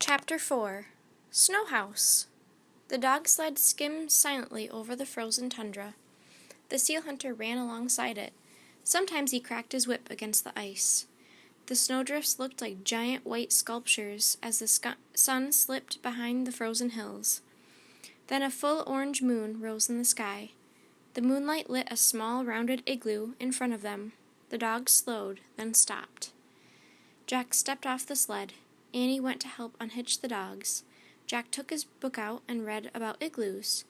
Chapter 4 Snow House. The dog sled skimmed silently over the frozen tundra. The seal hunter ran alongside it. Sometimes he cracked his whip against the ice. The snowdrifts looked like giant white sculptures as the sun slipped behind the frozen hills. Then a full orange moon rose in the sky. The moonlight lit a small rounded igloo in front of them. The dogs slowed, then stopped. Jack stepped off the sled. Annie went to help unhitch the dogs. Jack took his book out and read about igloos.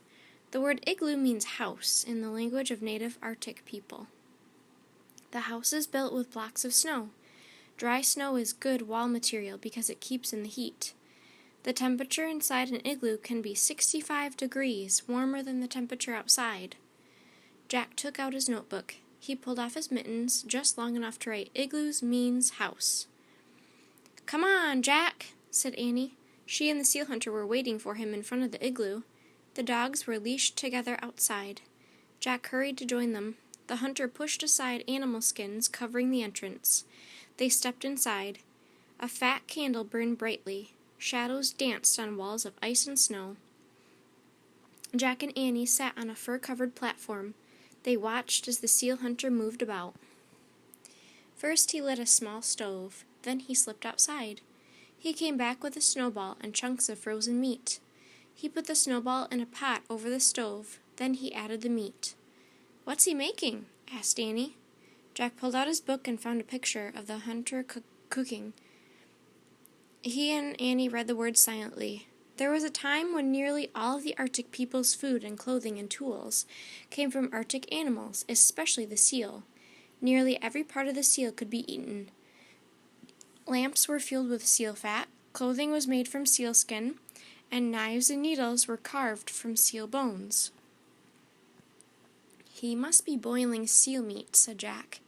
The word igloo means house in the language of native Arctic people. The house is built with blocks of snow. Dry snow is good wall material because it keeps in the heat. The temperature inside an igloo can be 65 degrees, warmer than the temperature outside. Jack took out his notebook. He pulled off his mittens just long enough to write igloos means house. "Come on, Jack," said Annie. She and the seal hunter were waiting for him in front of the igloo. The dogs were leashed together outside. Jack hurried to join them. The hunter pushed aside animal skins covering the entrance. They stepped inside. A fat candle burned brightly. Shadows danced on walls of ice and snow. Jack and Annie sat on a fur-covered platform. They watched as the seal hunter moved about. First he lit a small stove. Then he slipped outside. He came back with a snowball and chunks of frozen meat. He put the snowball in a pot over the stove. Then he added the meat. "What's he making?" asked Annie. Jack pulled out his book and found a picture of the hunter cooking. He and Annie read the words silently. There was a time when nearly all of the Arctic people's food and clothing and tools came from Arctic animals, especially the seal. Nearly every part of the seal could be eaten. Lamps were filled with seal fat, clothing was made from seal skin, and knives and needles were carved from seal bones. "He must be boiling seal meat," said Jack.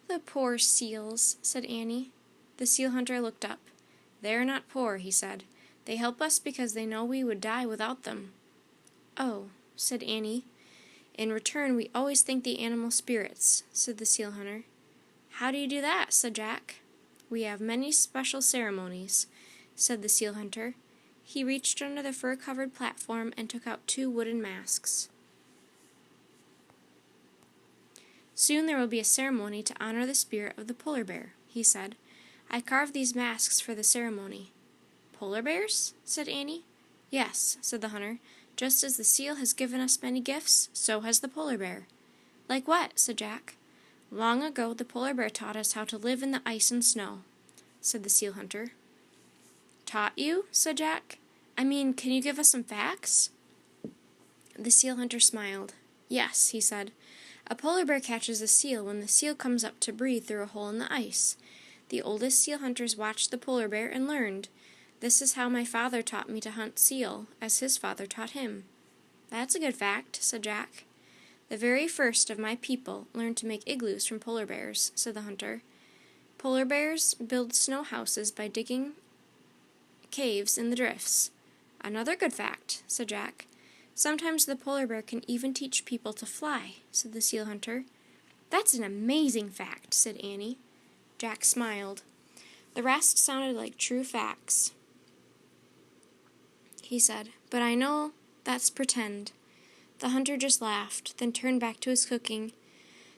"The poor seals," said Annie. The seal hunter looked up. "They're not poor," he said. "They help us because they know we would die without them." "Oh," said Annie. "In return, we always thank the animal spirits," said the seal hunter. "How do you do that?" said Jack. "We have many special ceremonies," said the seal hunter. He reached under the fur-covered platform and took out 2 wooden masks. "Soon there will be a ceremony to honor the spirit of the polar bear," he said. "I carved these masks for the ceremony." "Polar bears?" said Annie. "Yes," said the hunter. "Just as the seal has given us many gifts, so has the polar bear." "Like what?" said Jack. "Long ago the polar bear taught us how to live in the ice and snow," said the seal hunter. "Taught you?" said Jack. "I mean, can you give us some facts?" The seal hunter smiled. "Yes," he said. "A polar bear catches a seal when the seal comes up to breathe through a hole in the ice. The oldest seal hunters watched the polar bear and learned. This is how my father taught me to hunt seal, as his father taught him." "That's a good fact," said Jack. "The very first of my people learned to make igloos from polar bears," said the hunter. "Polar bears build snow houses by digging caves in the drifts." "Another good fact," said Jack. "Sometimes the polar bear can even teach people to fly," said the seal hunter. "That's an amazing fact," said Annie. Jack smiled. "The rest sounded like true facts," he said, "but I know that's pretend." The hunter just laughed, then turned back to his cooking.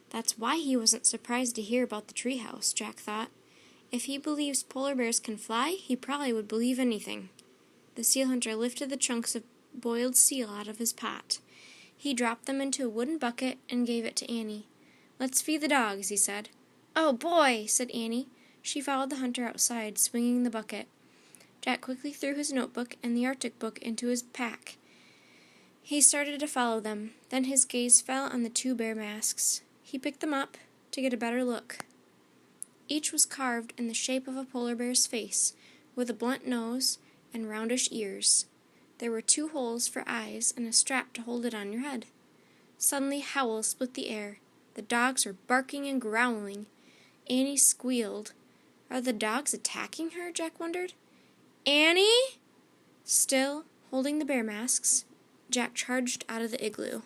That's why he wasn't surprised to hear about the treehouse, Jack thought. If he believes polar bears can fly, he probably would believe anything. The seal hunter lifted the chunks of boiled seal out of his pot. He dropped them into a wooden bucket and gave it to Annie. "Let's feed the dogs," he said. "Oh, boy!" said Annie. She followed the hunter outside, swinging the bucket. Jack quickly threw his notebook and the Arctic book into his pack. He started to follow them. Then his gaze fell on the 2 bear masks. He picked them up to get a better look. Each was carved in the shape of a polar bear's face, with a blunt nose and roundish ears. There were 2 holes for eyes and a strap to hold it on your head. Suddenly howls split the air. The dogs were barking and growling. Annie squealed. "Are the dogs attacking her?" Jack wondered. "Annie?" Still holding the bear masks, Jack charged out of the igloo.